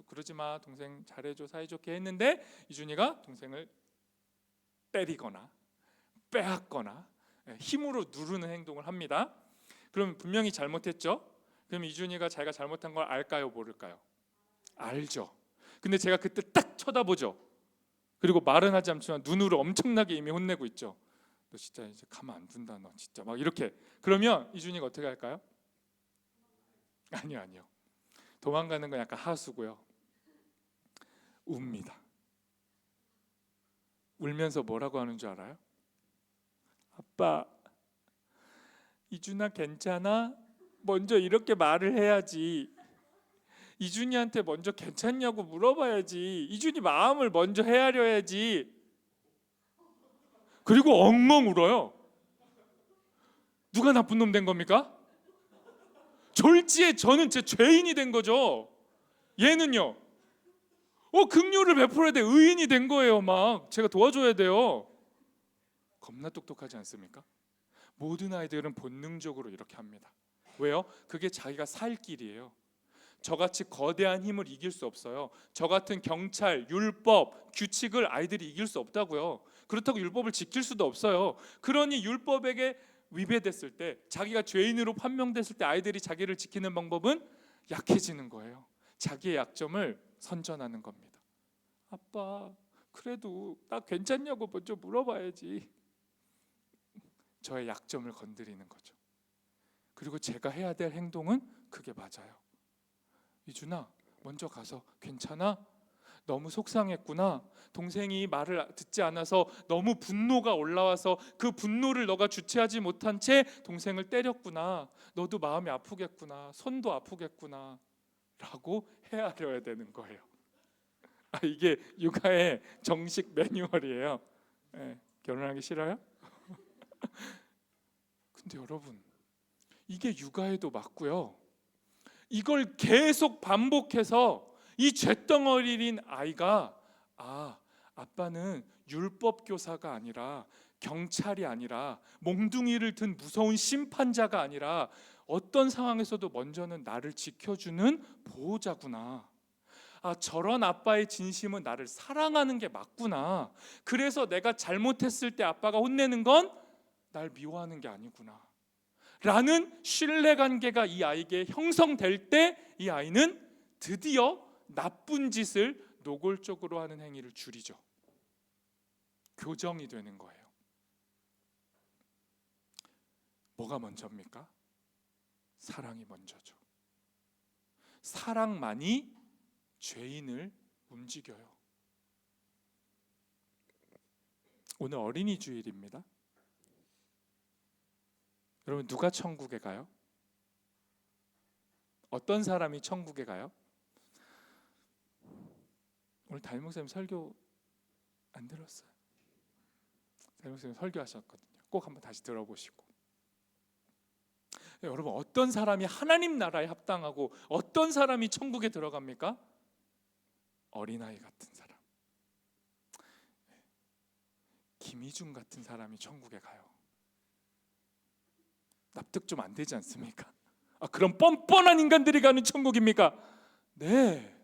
그러지 마, 동생 잘해줘, 사이좋게 했는데 이준이가 동생을 때리거나 빼앗거나 힘으로 누르는 행동을 합니다. 그럼 분명히 잘못했죠. 그럼 이준이가 자기가 잘못한 걸 알까요, 모를까요? 알죠. 근데 제가 그때 딱 쳐다보죠. 그리고 말은 하지 않지만 눈으로 엄청나게 이미 혼내고 있죠. 너 진짜 이제 가만 안 둔다, 너 진짜 막 이렇게. 그러면 이준이가 어떻게 할까요? 아니요. 도망가는 건 약간 하수고요. 웁니다. 울면서 뭐라고 하는 줄 알아요? 아빠, 이준아 괜찮아? 먼저 이렇게 말을 해야지. 이준이한테 먼저 괜찮냐고 물어봐야지. 이준이 마음을 먼저 헤아려야지. 그리고 엉엉 울어요. 누가 나쁜 놈 된 겁니까? 졸지에 저는 제 죄인이 된 거죠. 얘는요, 긍휼을 베풀어야 돼. 의인이 된 거예요. 막 제가 도와줘야 돼요. 겁나 똑똑하지 않습니까? 모든 아이들은 본능적으로 이렇게 합니다. 왜요? 그게 자기가 살 길이에요. 저같이 거대한 힘을 이길 수 없어요. 저 같은 경찰, 율법, 규칙을 아이들이 이길 수 없다고요. 그렇다고 율법을 지킬 수도 없어요. 그러니 율법에게 위배됐을 때, 자기가 죄인으로 판명됐을 때 아이들이 자기를 지키는 방법은 약해지는 거예요. 자기의 약점을 선전하는 겁니다. 아빠, 그래도 나 괜찮냐고 먼저 물어봐야지. 저의 약점을 건드리는 거죠. 그리고 제가 해야 될 행동은 그게 맞아요. 이준아, 먼저 가서 괜찮아? 너무 속상했구나. 동생이 말을 듣지 않아서 너무 분노가 올라와서 그 분노를 너가 주체하지 못한 채 동생을 때렸구나. 너도 마음이 아프겠구나. 손도 아프겠구나. 라고 헤아려야 되는 거예요. 이게 육아의 정식 매뉴얼이에요. 결혼하기 싫어요? 근데 여러분, 이게 육아에도 맞고요. 이걸 계속 반복해서 이 쇳덩어리인 아이가 아빠는 율법 교사가 아니라, 경찰이 아니라, 몽둥이를 든 무서운 심판자가 아니라 어떤 상황에서도 먼저는 나를 지켜주는 보호자구나. 저런 아빠의 진심은 나를 사랑하는 게 맞구나. 그래서 내가 잘못했을 때 아빠가 혼내는 건 날 미워하는 게 아니구나 라는 신뢰관계가 이 아이에게 형성될 때 이 아이는 드디어 나쁜 짓을 노골적으로 하는 행위를 줄이죠. 교정이 되는 거예요. 뭐가 먼저입니까? 사랑이 먼저죠. 사랑만이 죄인을 움직여요. 오늘 어린이 주일입니다. 여러분, 누가 천국에 가요? 어떤 사람이 천국에 가요? 오늘 담임 목사님 설교 안 들었어요. 담임 목사님 설교하셨거든요. 꼭 한번 다시 들어보시고. 여러분, 어떤 사람이 하나님 나라에 합당하고 어떤 사람이 천국에 들어갑니까? 어린아이 같은 사람, 김희준 같은 사람이 천국에 가요. 납득 좀 안 되지 않습니까? 그럼 뻔뻔한 인간들이 가는 천국입니까? 네.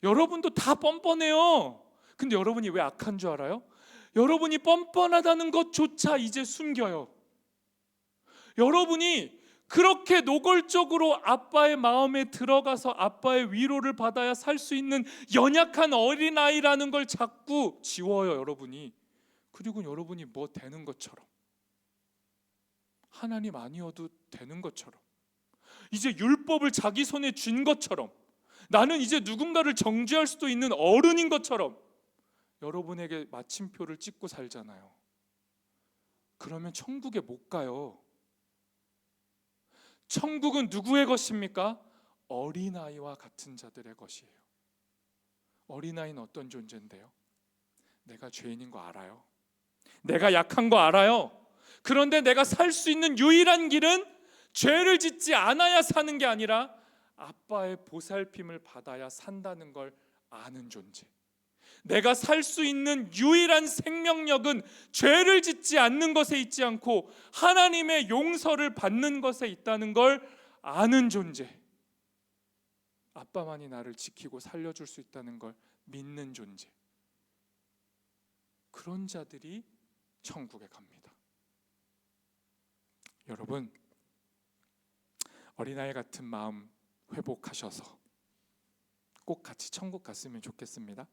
여러분도 다 뻔뻔해요. 근데 여러분이 왜 악한 줄 알아요? 여러분이 뻔뻔하다는 것조차 이제 숨겨요. 여러분이 그렇게 노골적으로 아빠의 마음에 들어가서 아빠의 위로를 받아야 살 수 있는 연약한 어린아이라는 걸 자꾸 지워요, 여러분이. 그리고 여러분이 뭐 되는 것처럼, 하나님 아니어도 되는 것처럼, 이제 율법을 자기 손에 쥔 것처럼, 나는 이제 누군가를 정죄할 수도 있는 어른인 것처럼 여러분에게 마침표를 찍고 살잖아요. 그러면 천국에 못 가요. 천국은 누구의 것입니까? 어린아이와 같은 자들의 것이에요. 어린아이는 어떤 존재인데요? 내가 죄인인 거 알아요. 내가 약한 거 알아요. 그런데 내가 살 수 있는 유일한 길은 죄를 짓지 않아야 사는 게 아니라 아빠의 보살핌을 받아야 산다는 걸 아는 존재. 내가 살 수 있는 유일한 생명력은 죄를 짓지 않는 것에 있지 않고 하나님의 용서를 받는 것에 있다는 걸 아는 존재. 아빠만이 나를 지키고 살려줄 수 있다는 걸 믿는 존재. 그런 자들이 천국에 갑니다. 여러분, 어린아이 같은 마음 회복하셔서 꼭 같이 천국 갔으면 좋겠습니다.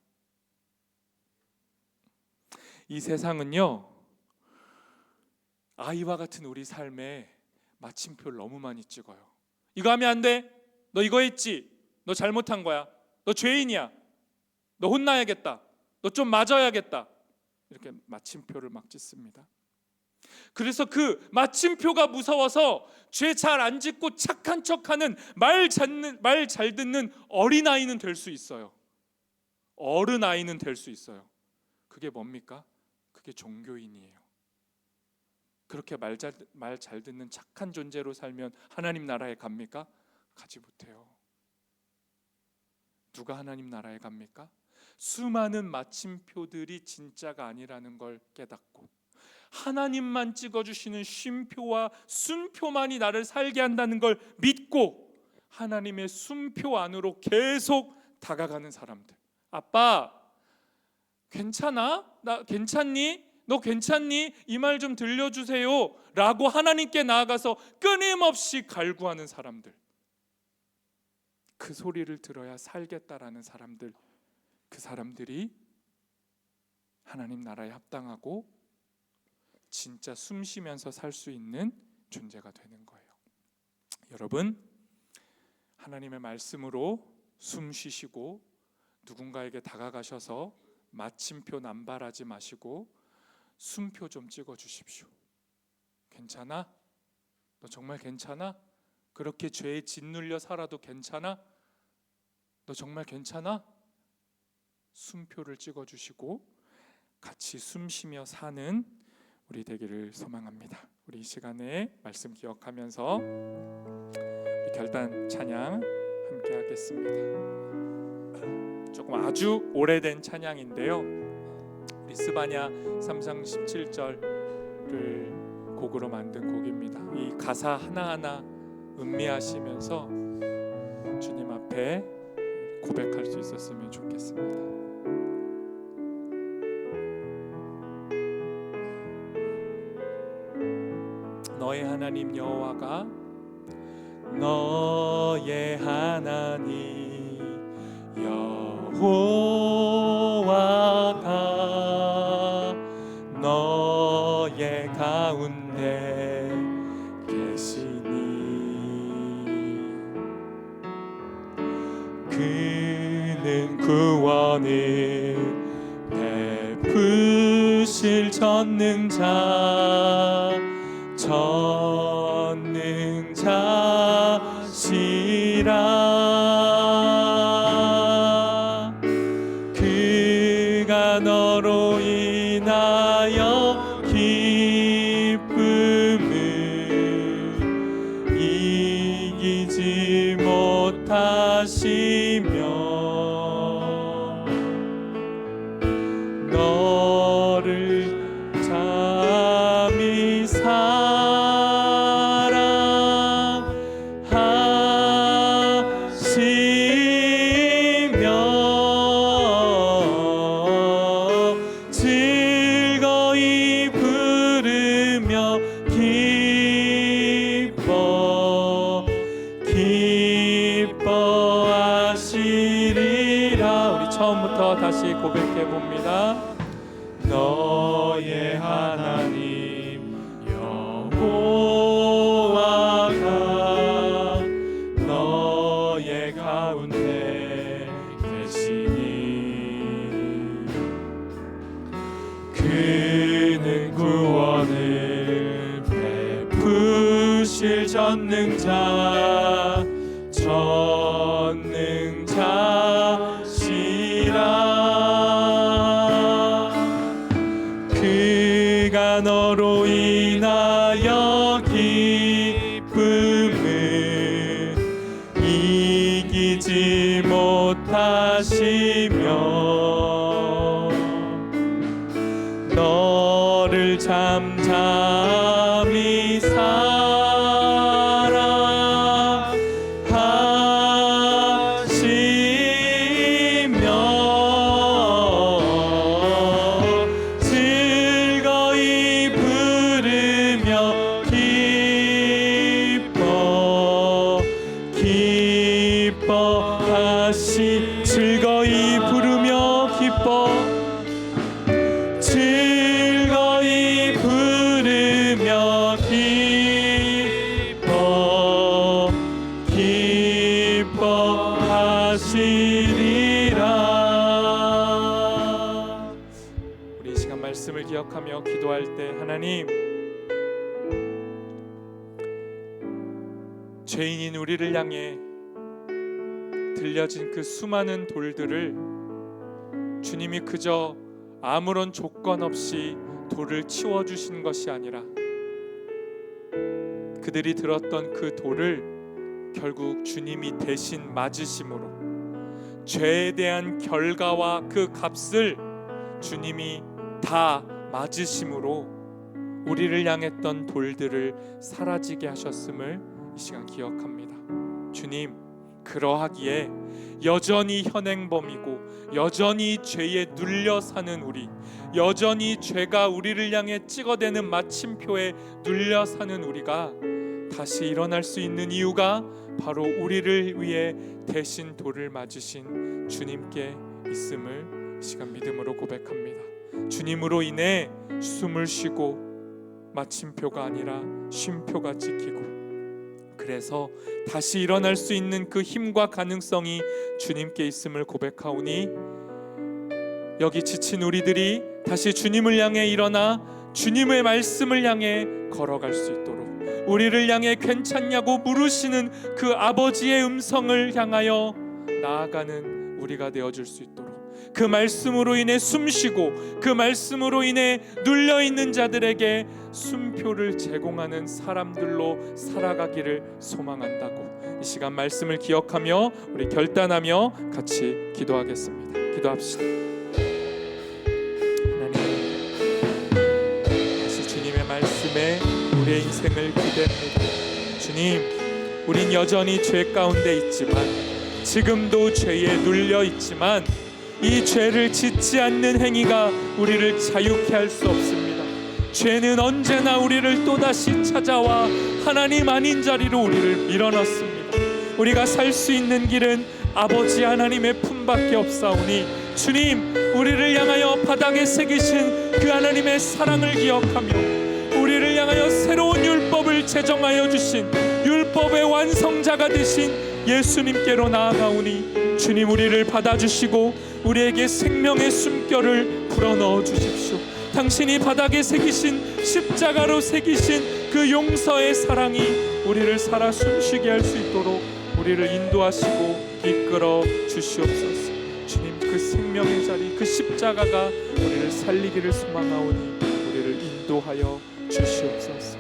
이 세상은요, 아이와 같은 우리 삶에 마침표를 너무 많이 찍어요. 이거 하면 안 돼. 너 이거 했지. 너 잘못한 거야. 너 죄인이야. 너 혼나야겠다. 너 좀 맞아야겠다. 이렇게 마침표를 막 짓습니다. 그래서 그 마침표가 무서워서 죄 잘 안 짓고 착한 척하는 말 잘 듣는 어린아이는 될 수 있어요. 어른아이는 될 수 있어요. 그게 뭡니까? 그게 종교인이에요. 그렇게 말 잘 듣는 착한 존재로 살면 하나님 나라에 갑니까? 가지 못해요. 누가 하나님 나라에 갑니까? 수많은 마침표들이 진짜가 아니라는 걸 깨닫고 하나님만 찍어주시는 쉼표와 순표만이 나를 살게 한다는 걸 믿고 하나님의 순표 안으로 계속 다가가는 사람들. 아빠 괜찮아? 나 괜찮니? 너 괜찮니? 이 말 좀 들려주세요 라고 하나님께 나아가서 끊임없이 갈구하는 사람들. 그 소리를 들어야 살겠다라는 사람들. 그 사람들이 하나님 나라에 합당하고 진짜 숨 쉬면서 살 수 있는 존재가 되는 거예요. 여러분, 하나님의 말씀으로 숨 쉬시고 누군가에게 다가가셔서 마침표 남발하지 마시고 숨표 좀 찍어 주십시오. 괜찮아? 너 정말 괜찮아? 그렇게 죄에 짓눌려 살아도 괜찮아? 너 정말 괜찮아? 숨표를 찍어 주시고 같이 숨 쉬며 사는 우리 되기를 소망합니다. 우리 이 시간에 말씀 기억하면서 우리 결단 찬양 함께 하겠습니다. 조금 아주 오래된 찬양인데요, 우리 스바냐 3장 17절을 곡으로 만든 곡입니다. 이 가사 하나하나 음미하시면서 주님 앞에 고백할 수 있었으면 좋겠습니다. 너의 하나님 여호와가, 너의 하나님 여호와가 너의 가운데 계시니 그는 구원을 베푸실 전능자시라. 그가 너로 인하여 기쁨을 이기지 못하시며 너를 잠이 즐거이 부르며 기뻐하시리라. 우리 처음부터 다시 고백해 봅니다. 너의 하나님 여호와 가운데 계시니 그는 구원을 베푸실 전능자시라. 그가 너로 인하여 기쁨을 이기지 못하시며 너를 잠잠히 즐거이 부르며 기뻐하시 즐거이 부르며 즐거이 부르며 기뻐하시리라. 우리 이 시간 말씀을 기억하며 기도할 때 하나님, 죄인인 우리를 향해 들려진 그 수많은 돌들을 주님이 그저 아무런 조건 없이 돌을 치워주신 것이 아니라 그들이 들었던 그 돌을 결국 주님이 대신 맞으심으로 죄에 대한 결과와 그 값을 주님이 다 맞으심으로 우리를 향했던 돌들을 사라지게 하셨음을 이 시간 기억합니다. 주님, 그러하기에 여전히 현행범이고 여전히 죄에 눌려 사는 우리, 여전히 죄가 우리를 향해 찍어대는 마침표에 눌려 사는 우리가 다시 일어날 수 있는 이유가 바로 우리를 위해 대신 돌을 맞으신 주님께 있음을 이 시간 믿음으로 고백합니다. 주님으로 인해 숨을 쉬고 마침표가 아니라 쉼표가 찍히고, 그래서 다시 일어날 수 있는 그 힘과 가능성이 주님께 있음을 고백하오니 여기 지친 우리들이 다시 주님을 향해 일어나 주님의 말씀을 향해 걸어갈 수 있도록, 우리를 향해 괜찮냐고 물으시는 그 아버지의 음성을 향하여 나아가는 우리가 되어줄 수 있도록, 그 말씀으로 인해 숨쉬고 그 말씀으로 인해 눌려있는 자들에게 숨표를 제공하는 사람들로 살아가기를 소망한다고 이 시간 말씀을 기억하며 우리 결단하며 같이 기도하겠습니다. 기도합시다. 하나님, 다시 주님의 말씀에 우리의 인생을 기대합니다. 주님, 우린 여전히 죄 가운데 있지만, 지금도 죄에 눌려 있지만 이 죄를 짓지 않는 행위가 우리를 자유케 할 수 없습니다. 죄는 언제나 우리를 또다시 찾아와 하나님 아닌 자리로 우리를 밀어넣습니다. 우리가 살 수 있는 길은 아버지 하나님의 품밖에 없사오니 주님, 우리를 향하여 바닥에 새기신 그 하나님의 사랑을 기억하며 우리를 향하여 새로운 율법을 제정하여 주신 율법의 완성자가 되신 예수님께로 나아가오니 주님, 우리를 받아주시고 우리에게 생명의 숨결을 불어넣어 주십시오. 당신이 바닥에 새기신 십자가로 새기신 그 용서의 사랑이 우리를 살아 숨쉬게 할 수 있도록 우리를 인도하시고 이끌어 주시옵소서. 주님, 그 생명의 자리, 그 십자가가 우리를 살리기를 소망하오니 우리를 인도하여 주시옵소서.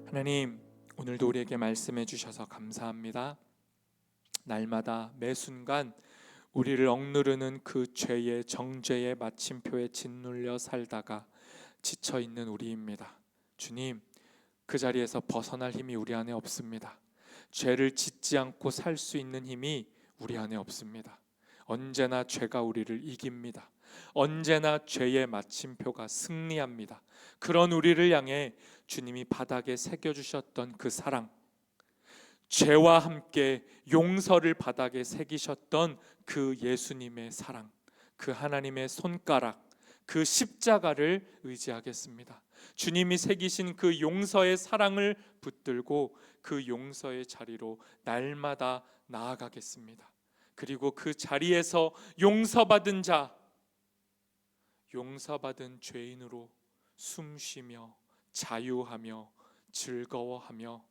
하나님, 오늘도 우리에게 말씀해 주셔서 감사합니다. 날마다 매 순간 우리를 억누르는 그 죄의 정죄의 마침표에 짓눌려 살다가 지쳐 있는 우리입니다. 주님, 그 자리에서 벗어날 힘이 우리 안에 없습니다. 죄를 짓지 않고 살 수 있는 힘이 우리 안에 없습니다. 언제나 죄가 우리를 이깁니다. 언제나 죄의 마침표가 승리합니다. 그런 우리를 향해 주님이 바닥에 새겨주셨던 그 사랑, 죄와 함께 용서를 바닥에 새기셨던 그 예수님의 사랑, 그 하나님의 손가락, 그 십자가를 의지하겠습니다. 주님이 새기신 그 용서의 사랑을 붙들고 그 용서의 자리로 날마다 나아가겠습니다. 그리고 그 자리에서 용서받은 자, 용서받은 죄인으로 숨쉬며 자유하며 즐거워하며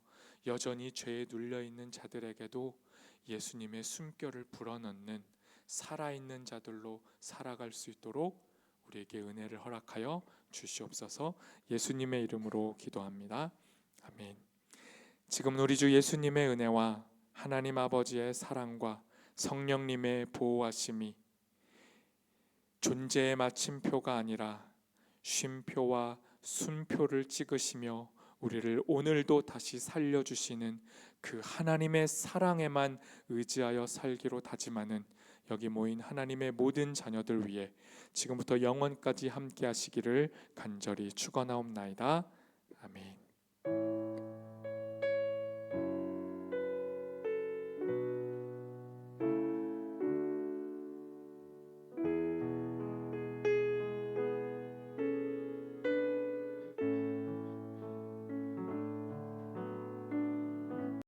여전히 죄에 눌려있는 자들에게도 예수님의 숨결을 불어넣는 살아있는 자들로 살아갈 수 있도록 우리에게 은혜를 허락하여 주시옵소서. 예수님의 이름으로 기도합니다. 아멘. 지금 우리 주 예수님의 은혜와 하나님 아버지의 사랑과 성령님의 보호하심이 존재의 마침표가 아니라 쉼표와 순표를 찍으시며 우리를 오늘도 다시 살려주시는 그 하나님의 사랑에만 의지하여 살기로 다짐하는 여기 모인 하나님의 모든 자녀들 위해 지금부터 영원까지 함께 하시기를 간절히 축원하옵나이다. 아멘.